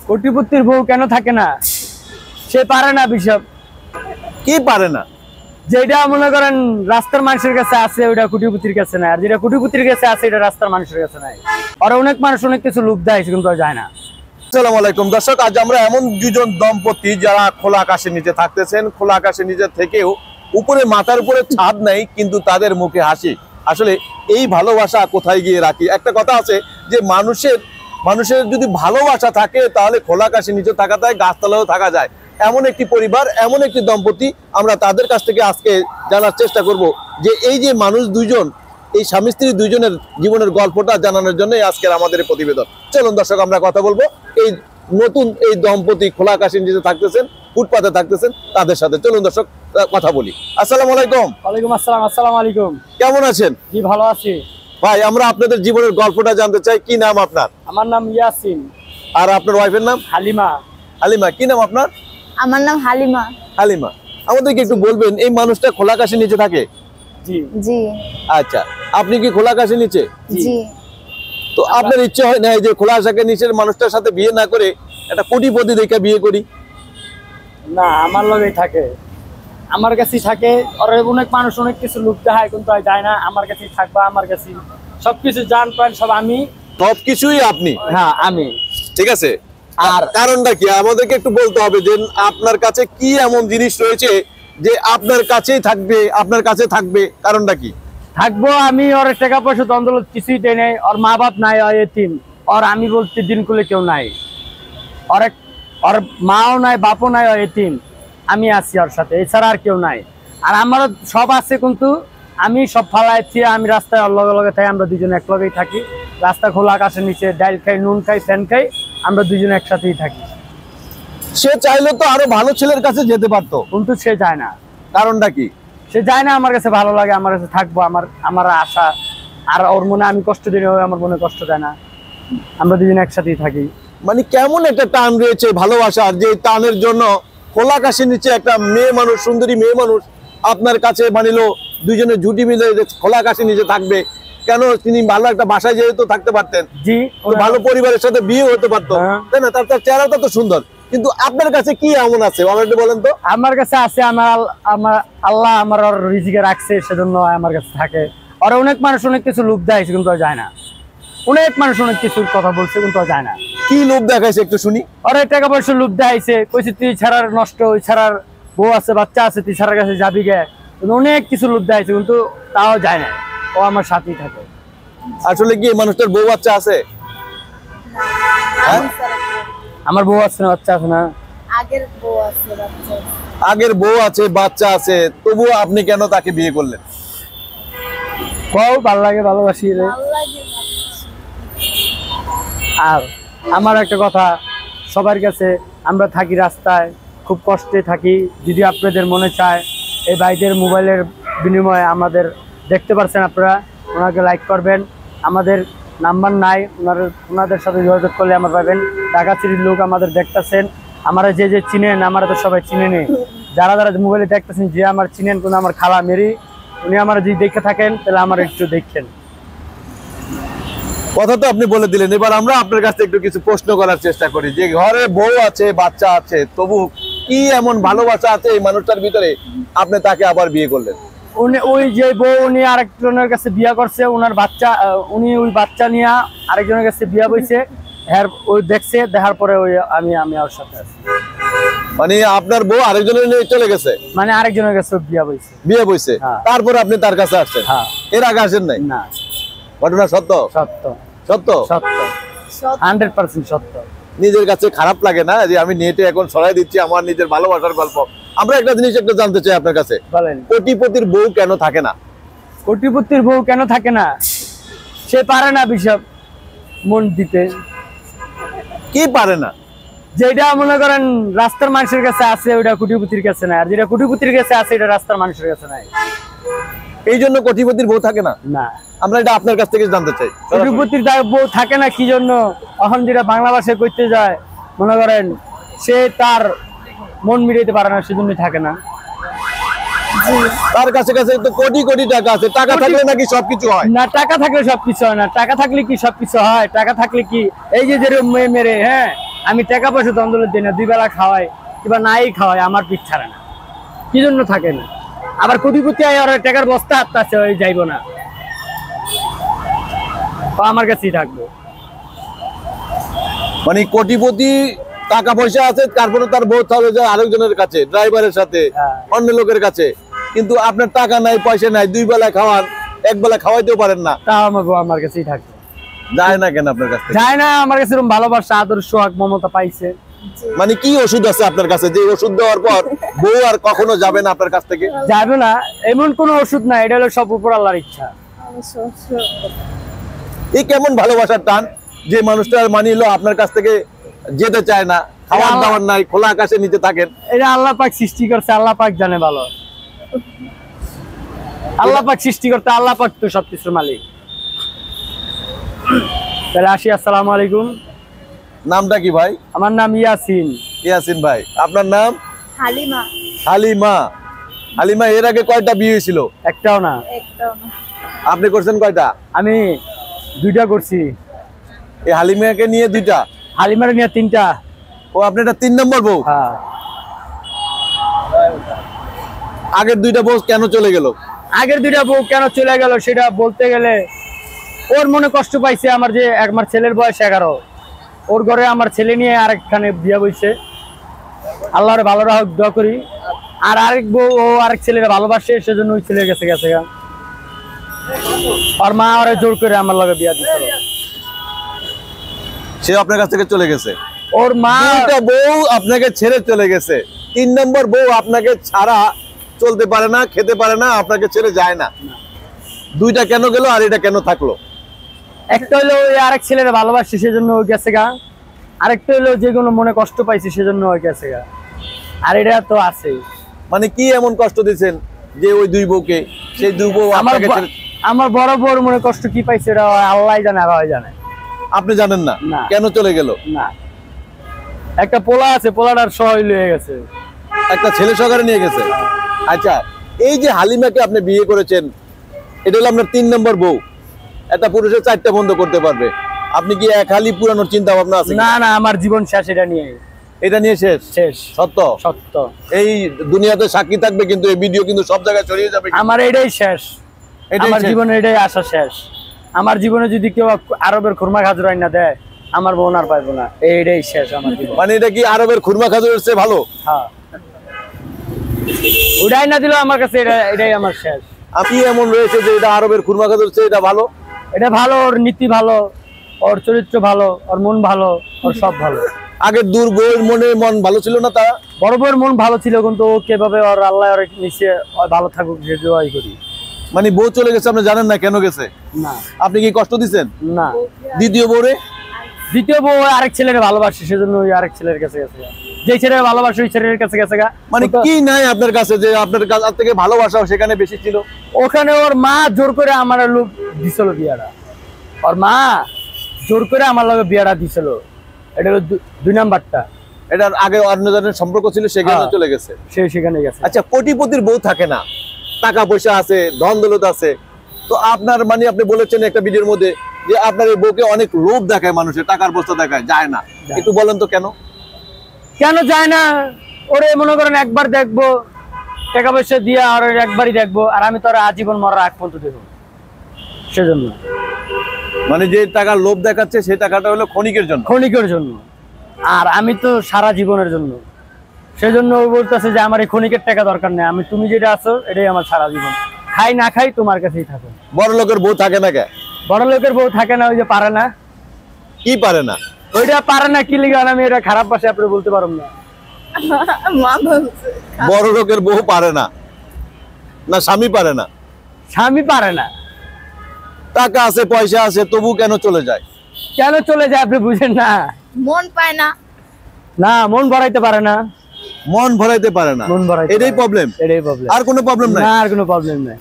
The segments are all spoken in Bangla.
কোটিপতির বউ কেন থাকে না? সে পারে না বিষয়। কি পারে না? যেটা মনে করেন রাস্তার মানুষের কাছে আছে ওটা কোটিপতির কাছে নাই, আর যেটা কোটিপতির কাছে আছে এটা রাস্তার মানুষের কাছে নাই। আর অনেক মানুষ অনেক কিছু লোভ দেয় কিন্তু যায় না। আসসালামু আলাইকুম দর্শক, আজ আমরা এমন দুজন দম্পতি যারা খোলা আকাশের নিচে থাকতেছেন। খোলা আকাশের নিচে থেকেও উপরে মাথার উপরে ছাদ নেই, কিন্তু তাদের মুখে হাসি। আসলে এই ভালোবাসা কোথায় গিয়ে রাখি? একটা কথা আছে যে মানুষের যদি ভালোবাসা থাকে তাহলে খোলা আকাশের নিচে থাকা যায়, গাছতলাও থাকা যায়। এমন একটি পরিবার, এমন একটি দম্পতি, আমরা তাদের কাছ থেকে আজকে জানার চেষ্টা করব যে এই যে মানুষ দুইজন, এই স্বামী স্ত্রী দুইজনের জীবনের গল্পটা জানানোর জন্য আজকের আমাদের প্রতিবেদন। চলুন দর্শক, আমরা কথা বলবো এই নতুন এই দম্পতি খোলা আকাশের নিচে থাকতেছেন, ফুটপাতে থাকতেছেন, তাদের সাথে। চলুন দর্শক কথা বলি। আসসালামু আলাইকুম। ওয়ালাইকুম আসসালাম। আসসালামু আলাইকুম। কেমন আছেন? জি ভালো আছি ভাই। আমরা আপনাদের জীবনের গল্পটা জানতে চাই। কি নাম আপনার? আমার নাম ইয়াসিন। আর আপনার ওয়াইফের নাম? হালিমা। হালিমা। কি নাম আপনার? আমার নাম হালিমা। হালিমা, আমাদেরকে একটু বলবেন এই মানুষটা খোলা আকাশের নিচে থাকে? জি জি। আচ্ছা, আপনি কি খোলা আকাশের নিচে? জি। তো আপনার ইচ্ছে হয় না যে খোলা আকাশের নিচের মানুষটার সাথে বিয়ে না করে একটা কোটিপতি দেখে বিয়ে করি? না, আমার লগেই থাকে, আমার কাছেই থাকে। আর অনেক মানুষ অনেক কিছু লোভ দেখায় কিন্তু যায় না। আমার কাছেই থাকবা, আমার কাছে সবকিছু জান পান সব আমি। সবকিছুই আপনি? হ্যাঁ আমি। ঠিক আছে। আর কারণটা কি আমাদেরকে একটু বলতে হবে যে আপনার কাছে কি এমন জিনিস রয়েছে যে আপনার কাছেই থাকবে, আপনার কাছে থাকবে, কারণটা কি? থাকবো আমি। ওর টাকা পয়সা দ্বন্দ্ব কিছুই দেয় নাই, ওর মা বাপ নাই, ওর এতিম। ওর আমি বলতে দিন কুলে কেউ নাই, ওর মাও নাই, বাপও নাই, ওর এতিম। আমি আছি ওর সাথে, এছাড়া আর কেউ নাই। আর আমারও সব আছে কিন্তু আমি সব ফালাইছি। আমি রাস্তায় ওর লগে লগে থাকি, আমরা দুজনে এক লগেই থাকি। রাস্তা খোলা আকাশের নিচে ডাইল খাই, নুন খাই, ফ্যান খাই, আমরা দুজনে একসাথেই থাকি। সে চাইলে তো আরো ভালো ছেলের কাছে যেতে পারতো, কিন্তু সে যায় না। কারণটা কি? সে যায় না। আমার কাছে ভালো লাগে, আমার কাছে থাকবো, আমার আশা। আর ওর মনে আমি কষ্ট দিই, আমার মনে কষ্ট দেয় না। আমরা দুজনে একসাথেই থাকি। মানে কেমন একটা টান রয়েছে ভালোবাসার, যে টানের জন্য খোলা আকাশের নিচে একটা মেয়ে মানুষ, সুন্দরী মেয়ে মানুষ আপনার কাছে মানিলো, দুইজনে জুটি মিলে খোলা আকাশের নিচে থাকবে। কেন? তিনি ভালো একটা বাসায় যেহেতু থাকতে পারতেন, জি, ভালো পরিবারের সাথে বিয়ে হতে পারতো, তাই না? তার চেহারাটা তো সুন্দর, কিন্তু আপনার কাছে কি এমন আছে আমাকে বলেন তো? আমার কাছে আছে, আমার আল্লাহ আমার ওর রিজিকে রাখছে, সেজন্য আমার কাছে থাকে। আর অনেক মানুষ অনেক কিছু লোভ দেয় কিন্তু যায় না। অনেক মানুষ অনেক কিছুর কথা বলছে কিন্তু যায় না। কি লোভ দেখাইছে একটু শুনি। ওর টাকা পয়সা লোভ দেখাইছে, কইছে তুই ছাড়ার নষ্ট, ওই ছাড়ার বউ আছে, বাচ্চা আছে, তুই ছাড়ার কাছে যাবি গে। অনেক কিছু লোভ দেখাইছে কিন্তু তাও যায় না। ও আমার সাথেই থাকে। আসলে কি মানুষটার বউ বাচ্চা আছে? আমার বউ আছে না, বাচ্চা আছে না? আগের বউ আছে, বাচ্চা আছে। আগের বউ আছে, বাচ্চা আছে, তবুও আপনি কেন তাকে বিয়ে করলেন? কও ভালো লাগে, ভালোবাসি রে। ভালো লাগে। আর আমার একটা কথা, সবার কাছে আমরা থাকি রাস্তায়, খুব কষ্টে থাকি। যদি আপনাদের মনে চায় এই ভাইদের মোবাইলের বিনিময়ে আমাদের দেখতে পারছেন, আপনারা ওনাকে লাইক করবেন। আমাদের নাম্বার নাই, ওনাদের সাথে যোগাযোগ করলে আমার পাবেন। ঢাকা সিটির লোক আমাদের দেখতেছেন, আমরা যে চিনেন, আমরা তো সবাই চিনে নেই। যারা যারা মোবাইলে দেখতেছেন, যে আমার চিনেন, কোনো আমার খালা মেরি, উনি আমার যদি দেখে থাকেন তাহলে আমার একটু দেখেন। কথা তো আপনি বলে দিলেন। এবার আমরা আপনার কাছে একটু কিছু প্রশ্ন করার চেষ্টা করি যে ঘরে বউ আছে, বাচ্চা আছে, তবু কি এমন ভালোবাসা আছে এই মানুষটার ভিতরে আপনি তাকে আবার বিয়ে করলেন? উনি ওই যে বউ, উনি আরেকজনের কাছে বিয়া করছে, ওনার বাচ্চা, উনি ওই বাচ্চা নিয়ে আরেকজনের কাছে বিয়া বইছে। হ্যাঁ, ওই দেখছে, দেখার পরে ওই আমি ওর সাথে আছি। মানে আপনার বউ আরেকজনের নিয়ে চলে গেছে, মানে আরেকজনের কাছে বিয়া বইছে, বিয়ে বইছে, তারপরে আপনি তার কাছে আসছেন? হ্যাঁ। এর আগে আসেন নাই? না। ঘটনা সত্য? সত্য সত্য? সত্য, 100% সত্য। নিজের কাছে খারাপ লাগে না যে আমি নেটে এখন ছড়াই দিচ্ছি আমার নিজের ভালোবাসার গল্প? আমরা একটা জিনিস একটু জানতে চাই আপনার কাছে, বলেন কোটিপতির বউ কেন থাকে না? কোটিপতির বউ কেন থাকে না? সে পারে না বিষয় মন দিতে। কি পারে না? যেটা মনে করেন রাস্তার মানুষের কাছে আছে ওটা কোটিপতির কাছে নাই, আর যেটা কোটিপতির কাছে আছে এটা রাস্তার মানুষের কাছে নাই। এই জন্য কোটিপতির বউ থাকে না? না। আমরা এটা আপনার কাছ থেকে জানতে চাই। কোটিপতির বউ থাকে না কি জন্য? এখন যেটা বাংলা ভাষায় করতে যায়, মনে করেন সে তার মন মিটাইতে পারে না, সেজন্যই থাকে না। তার কাছে কাছে তো কোটি কোটি টাকা আছে, টাকা থাকলে নাকি সবকিছু হয়? না, টাকা থাকলে সবকিছু হয় না। টাকা থাকলে কি সবকিছু হয়? টাকা থাকলে কি এই যে মেরে, হ্যাঁ, আমি টাকা পয়সা দ্বন্দ্ব দিই না, 2 বেলা খাওয়াই কিংবা নাই খাওয়াই, আমার পিঠ ছাড়ে না। কি জন্য থাকে না? আবার কোটিপতি আয় আর টাকার বস্তা হাত আছে, ওই যাইবো না, ও আমার কাছেই থাকবো। মানে কোটিপতি টাকা পয়সা আছে, তারপরে তার বউ চলে যায় আরেকজনের কাছে, ড্রাইভারের সাথে, হ্যাঁ। অন্য লোকের কাছে। কিন্তু আপনার টাকা নাই, পয়সা নাই, 2 বেলা খাওয়ান, 1 বেলা খাওয়াইতেও পারেন না। তা আমার বউ আমার কাছেই থাকবে। যায় না কেন আপনার কাছে? যায় না, আমার কাছে এরকম ভালোবাসা, আদর, সোহাগ, মমতা পাইছে। মানে কি ওষুধ আছে আপনার কাছে যে ওষুধ দেওয়ার পর বউ আর কখনো যাবে না আপনার কাছ থেকে? যাবে না এমন কোন ওষুধ না, এটা হলো সব উপর আল্লাহর ইচ্ছা। এই কেমন ভালোবাসার টান যে মানুষটা মানিলো আপনার কাছ থেকে যেতে চায় না, খাওয়ার দাওয়ার নাই, খোলা আকাশে নিচে থাকেন? এটা আল্লাহ পাক সৃষ্টি করছে, আল্লাহ পাক জানে ভালো। আল্লাহ পাক সৃষ্টি করতে, আল্লাহ পাক তো সবকিছুর মালিক। তাহলে আসি, আসসালামু আলাইকুম। নামটা কি ভাই? আমার নাম ইয়াসিন। ইয়াসিন ভাই। আপনার নাম? হালিমা। হালিমা। হালিমা, এর আগে কয়টা বিয়ে হয়েছিল? একটাও না। একদম। আপনি করছেন কয়টা? আমি 2টা করছি। এই হালিমাকে নিয়ে 2টা? হালিমার নিয়ে 3টা। ও, আপনি এটা 3 নম্বর বউ? হ্যাঁ। আগের 2টা বউ কেন চলে গেল? আগের 2টা বউ কেন চলে গেল সেটা বলতে গেলে ওর মনে কষ্ট পাইছে। আমার ছেলের বয়স 11, ওর ঘরে আমার ছেলে নিয়ে আরেকখানে বিয়ে বইছে। আল্লাহর ভালো রাখুক, দোয়া করি। আর আরেক বউ, ও আরেক ছেলের ভালোবাসে, সেজন্য ওই ছেলে গেছে। আর মা ওরা জোর করে আমার লগে বিয়া দিছিল। সে আপনার কাছ থেকে চলে গেছে? ওর মা। 2টা বউ আপনাকে ছেড়ে চলে গেছে, 3 নম্বর বউ আপনাকে ছাড়া চলতে পারে না, খেতে পারে না, আপনাকে ছেড়ে যায় না। 2টা কেন গেল আর এটা কেন থাকলো? একটা হলো ওই আরেক ছেলের ভালোবাসে, সেজন্য ওই গেছে গা। আরেকটা হলো যে কোনো মনে কষ্ট পাইছে, সেজন্য ওই গেছে গা। আর এটা তো আছেই। মানে কি এমন কষ্ট দিচ্ছেন যে ওই 2 বউকে, সেই 2 বউ আপনাকে ছেড়ে? আমার বড় বড় মনে কষ্ট কি পাইছে এটা আল্লাহ জানে, আর ওই জানে। আপনি জানেন না না। কেন চলে গেল? না, একটা পোলা আছে, পোলাটার সহায় লয়ে গেছে। একটা ছেলে সহকারে নিয়ে গেছে। আচ্ছা, এই যে হালিমাকে আপনি বিয়ে করেছেন, এটা হলো আপনার 3 নম্বর বউ। একটা পুরুষের 4টা বন্ধ করতে পারবে, আপনি কি এক হালি পুরানোর চিন্তা ভাবনা আছে? না না, আমার জীবন শেষ এটা নিয়ে। এটা নিয়ে শেষ? শেষ। সত্য? সত্য। এই দুনিয়াতে সাক্ষী থাকবে, কিন্তু এই ভিডিও কিন্তু সব জায়গায় ছড়িয়ে যাবে। আমার এটাই শেষ, আমার জীবনে এটাই আসা শেষ। আমার জীবনে যদি কেউ আরবের খুরমা খাজুর না দেয়, আমার বোন আর পাইবো না। এইটাই শেষ আমার জীবন। মানে এটা কি আরবের খুরমা খাজুরের চেয়ে ভালো? হ্যাঁ, ওটাই না দিল আমার কাছে, এটাই আমার শেষ। আপনি এমন রয়েছে যে এটা আরবের খুরমা খাজুরের চেয়ে এটা ভালো? এটা ভালো, ওর নীতি ভালো, ওর চরিত্র ভালো, ওর মন ভালো, ওর সব ভালো। আগের দূর বউয়ের মন ভালো ছিল না? তা বড় বউয়ের মন ভালো ছিল, কিন্তু ও কিভাবে ওর আল্লাহ ওর নিচে ভালো থাকুক যে দোয়াই করি। মানে বউ চলে গেছে, আপনি জানেন না কেন গেছে? না। আপনি কি কষ্ট দিচ্ছেন? না। দ্বিতীয় বউরে? দ্বিতীয় বউ আরেক ছেলের ভালোবাসে, সেজন্য ওই আরেক ছেলের কাছে গেছে। যে ছেলের ভালোবাসে ওই ছেলের কাছে গেছে গা। মানে কি নাই আপনার কাছে যে আপনার কাছ থেকে ভালোবাসা সেখানে বেশি ছিল? ওখানে ওর মা জোর করে আমার লোক দিছিল বিয়াটা। ওর মা জোর করে আমার লগে বিয়াটা দিছিল। এটা হলো 2 নাম্বারটা। এটার আগে অন্য জনের সম্পর্ক ছিল, সেখানে চলে গেছে। সে সেখানে গেছে। আচ্ছা, কোটিপতির বউ থাকে না, টাকা পয়সা আছে, ধন দৌলত আছে, তো আপনার মানে আপনি বলেছেন একটা ভিডিওর মধ্যে যে আপনার এই বউকে অনেক লোভ দেখায়, মানুষের টাকার বস্তা দেখায়, যায় না। একটু বলেন তো কেন? কেন যায় না? ওরে মনে করেন একবার দেখবো, টাকা পয়সা দিয়ে আর একবারই দেখবো, আর আমি তো আর আজীবন মরার আগ পর্যন্ত দেখবো, সেজন্য। মানে যে টাকার লোভ দেখাচ্ছে সেই টাকাটা হলো ক্ষণিকের জন্য। ক্ষণিকের জন্য, আর আমি তো সারা জীবনের জন্য। সেজন্য ও বলতেছে যে আমার এই ক্ষণিকের টাকা দরকার নেই, আমি তুমি যেটা আছো এটাই আমার সারা জীবন। খাই না খাই তোমার কাছেই থাকো। বড় লোকের বউ থাকে না কে? বড় লোকের বউ থাকে না, ওই যে পারে না। কি পারে না? ওইটা পারে না কি লিগান, আমি এটা খারাপ ভাষায় আপনি বলতে পারব না। মা বলছে বড় লোকের বউ পারে না, না স্বামী পারে না? স্বামী পারে না। টাকা আছে, পয়সা আছে, তবু কেন চলে যায়? কেন চলে যায় আপনি বুঝেন না? মন পায় না। না, মন ভরাইতে পারে না। মন ভরাইতে পারে না, মন ভরাইতে এটাই প্রবলেম। এটাই প্রবলেম, আর কোনো প্রবলেম নাই? না, আর কোনো প্রবলেম নাই।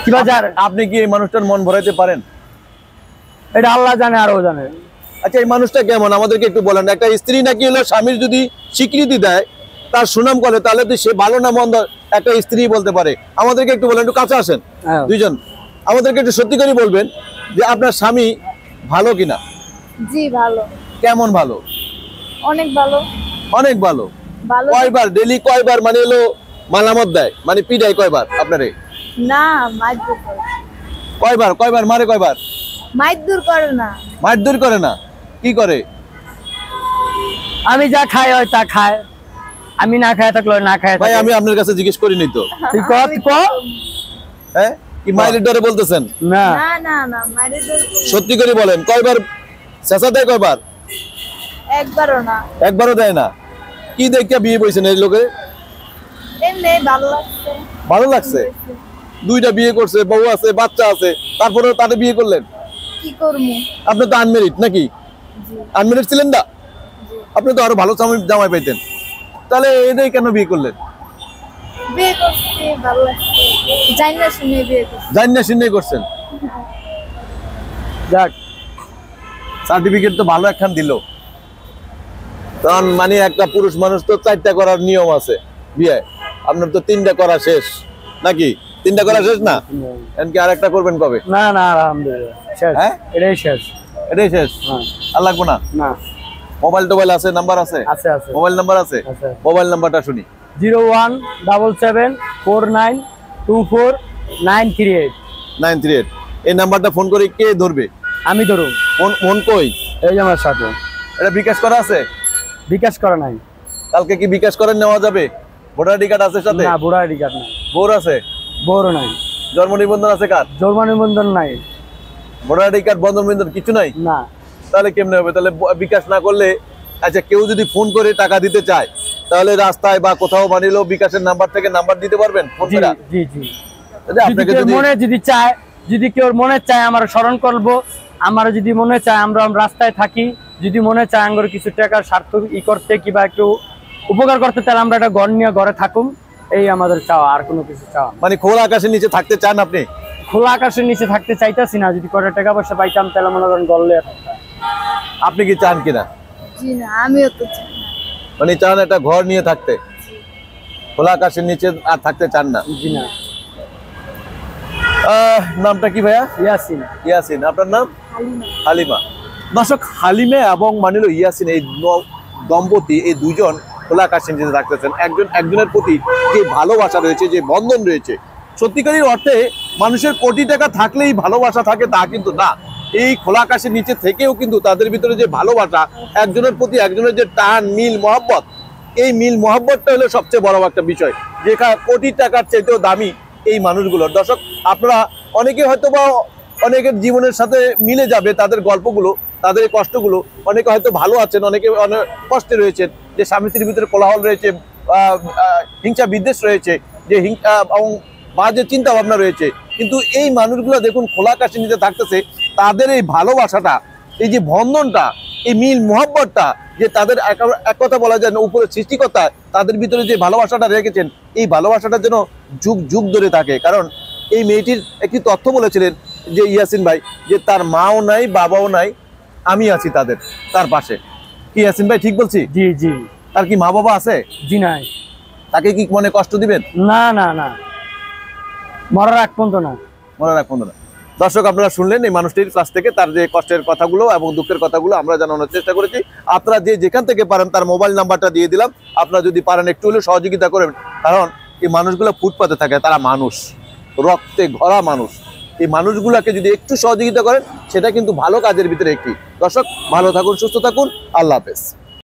কি বাজার? আপনি কি এই মানুষটার মন ভরাইতে পারেন? এটা আল্লাহ জানে, আর ও জানে। আচ্ছা, এই মানুষটা কেমন আমাদেরকে একটু বলেন। একটা স্ত্রী নাকি হলো স্বামীর যদি স্বীকৃতি দেয়, তার সুনাম করে, তাহলে তো সে ভালো না মন্দ একটা স্ত্রী বলতে পারে। আমাদেরকে একটু বলেন, একটু কাছে আসেন দুইজন, আমাদেরকে একটু সত্যি করে বলবেন যে আপনার স্বামী ভালো কিনা। জি ভালো। কেমন ভালো? অনেক ভালো। অনেক ভালো। ভালো কয়বার ডেইলি কয়বার মানে হলো মালামত দেয় মানে পিডাই কয়বার আপনারে? না, মারধর করে। কয়বার কয়বার মারে কয়বার? মারধর করে না। মারধর করে না, কি করে? আমি যা খাই হয় তা খায়, আমি না খায় থাকলে না খায় ভাই থাকে। আমি আপনার কাছে জিজ্ঞেস করিনি তো। তুই ক তুই ক। হ্যাঁ কি মাইলের ডরে বলতেছেন? না না না না, মারধর সত্যি করে বলেন কয়বার চেঁচা দেয় কয়বার? একবারও না। একবারও দেয় না। কি দেখে বিয়ে বইছেন এই লোকে? এমনি ভালো লাগছে। ভালো লাগছে? দুইটা বিয়ে করছে, বউ আছে, বাচ্চা আছে, তারপরে তাদের বিয়ে করলেন? কি করবো? আপনি তো আনমেরিড নাকি? আনমেরিড ছিলেন না? আপনি তো আরো ভালো জামাই পাইতেন, তাহলে এটাই কেন বিয়ে করলেন? বিয়ে করছি, ভালো লাগছে। জানি না শুনে বিয়ে করছি। জানি না শুনে করছেন। যাক, সার্টিফিকেট তো ভালো একখান দিল, কারণ মানে একটা পুরুষ মানুষ তো 4টা করার নিয়ম আছে বিয়ে, আপনার তো 3টা করা শেষ নাকি? 3টা করা শেষ না, এমনকি আরেকটা করবেন কবে? না না আলহামদুলিল্লাহ শেষ। হ্যাঁ? এটাই শেষ। এটাই শেষ? হ্যাঁ। আর লাগবো না? না, মোবাইল টোবাইল আছে, নাম্বার আছে? আছে আছে। মোবাইল নাম্বার আছে? আছে। মোবাইল নাম্বারটা শুনি। 01774924938। 938। এই নাম্বারটা ফোন করে কে ধরবে? আমি ধরুন, ফোন কই? এই যে আমার সাথে। এটা বিকাশ করা আছে? বিকাশ করা নাই। কালকে কি বিকাশ করে নেওয়া যাবে? ভোটার আইডি কার্ড আছে সাথে? না, বুড়া আইডি কার্ড নাই। বোর আছে? বড় নাই। জন্ম নিবন্ধন আছে কার? জন্ম নিবন্ধন নাই। ভোটার আইডি কার্ড, বন্ধন নিবন্ধন কিছু নাই? না। তাহলে কেমনে হবে? তাহলে বিকাশ না করলে, আচ্ছা কেউ যদি ফোন করে টাকা দিতে চায় তাহলে রাস্তায় বা কোথাও বানিলো বিকাশের নাম্বার থেকে নাম্বার দিতে পারবেন ফোন জি করে? জি জি। যদি আপনাকে কেউ যদি মনে যদি চায়, যদি কেউ মনে চায় আমার স্মরণ করবো, আমার যদি মনে চায় আমরা রাস্তায় থাকি, যদি মনে চায় আমার কিছু টাকার স্বার্থ করতে কিংবা একটু উপকার করতে, তাহলে আমরা একটা ঘর নিয়ে ঘরে থাকুন, এই আমাদের চাওয়া, আর কোনো কিছু চাওয়া না। মানে খোলা আকাশের নিচে থাকতে চান আপনি? খোলা আকাশের নিচে থাকতে চাইতেছি না, যদি কটা টাকা পয়সা পাইতাম তাহলে মনে করেন গড়লে। আপনি কি চান কিনা? জি না, আমিও তো চাই না। মানে চান একটা ঘর নিয়ে থাকতে, খোলা আকাশের নিচে আর থাকতে চান না? জি না। নামটা কি ভাইয়া? ইয়াসিন। ইয়াসিন। আপনার নাম? হালিমা। হালিমা। দর্শক, হালিমা এবং মানিল ইয়াসিন এই দম্পতি, এই দুজন খোলা আকাশের নিচে থাকতেছেন। একজনের প্রতি যে ভালোবাসা রয়েছে, যে বন্ধন রয়েছে, সত্যিকারের অর্থে মানুষের কোটি টাকা থাকলেই ভালোবাসা থাকে তা কিন্তু না। এই খোলা আকাশের নিচে থেকেও কিন্তু তাদের ভিতরে যে ভালোবাসা, একজনের প্রতি একজনের যে টান, মিল মহব্বত, এই মিল মহব্বতটা হলো সবচেয়ে বড় একটা বিষয়, যেখানে কোটি টাকার চাইতেও দামি এই মানুষগুলোর। দর্শক, আপনারা অনেকে হয়তো বা অনেকের জীবনের সাথে মিলে যাবে তাদের গল্পগুলো, তাদের এই কষ্টগুলো। অনেকে হয়তো ভালো আছেন, অনেকে অনেক কষ্টে রয়েছেন, যে স্বামী স্ত্রীর ভিতরে কোলাহল রয়েছে, হিংসা বিদ্বেষ রয়েছে, যে এবং বাজে চিন্তা ভাবনা রয়েছে। কিন্তু এই মানুষগুলো দেখুন খোলা আকাশের নিচে থাকতেছে, তাদের এই ভালোবাসাটা, এই যে বন্ধনটা, এই মিল মহব্বতটা, যে তাদের এক কথা বলা যায় না, উপরে সৃষ্টিকর্তা তাদের ভিতরে যে ভালোবাসাটা রেখেছেন, এই ভালোবাসাটা যেন যুগ যুগ ধরে থাকে। কারণ এই মেয়েটির একটি তথ্য বলেছিলেন যে ইয়াসিন ভাই, যে তার মাও নাই, বাবাও নাই, আমি আছি তার পাশে। কি ইয়াসিন ভাই ঠিক বলছি? জি জি। তার কি মা বাবা আছে? জি নাই। তাকে কি মনে কষ্ট দিবেন? না না না, মরার আগ পর্যন্ত না। মনে রাখুন না। দর্শক, আপনারা শুনলেন এই মানুষটির কাছ থেকে তার যে কষ্টের কথাগুলো এবং দুঃখের কথাগুলো আমরা জানানোর চেষ্টা করেছি। আপনারা যে যেখান থেকে পারেন তার মোবাইল নাম্বারটা দিয়ে দিলাম, আপনারা যদি পারেন একটু হলেও সহযোগিতা করবেন। কারণ এই মানুষগুলো ফুটপাতে থাকে, তারা মানুষ, রক্তে ভরা মানুষ। এই মানুষগুলোকে যদি একটু সহযোগিতা করেন, সেটা কিন্তু ভালো কাজের ভিতরে একটি। দর্শক, ভালো থাকুন, সুস্থ থাকুন, আল্লাহ হাফেজ।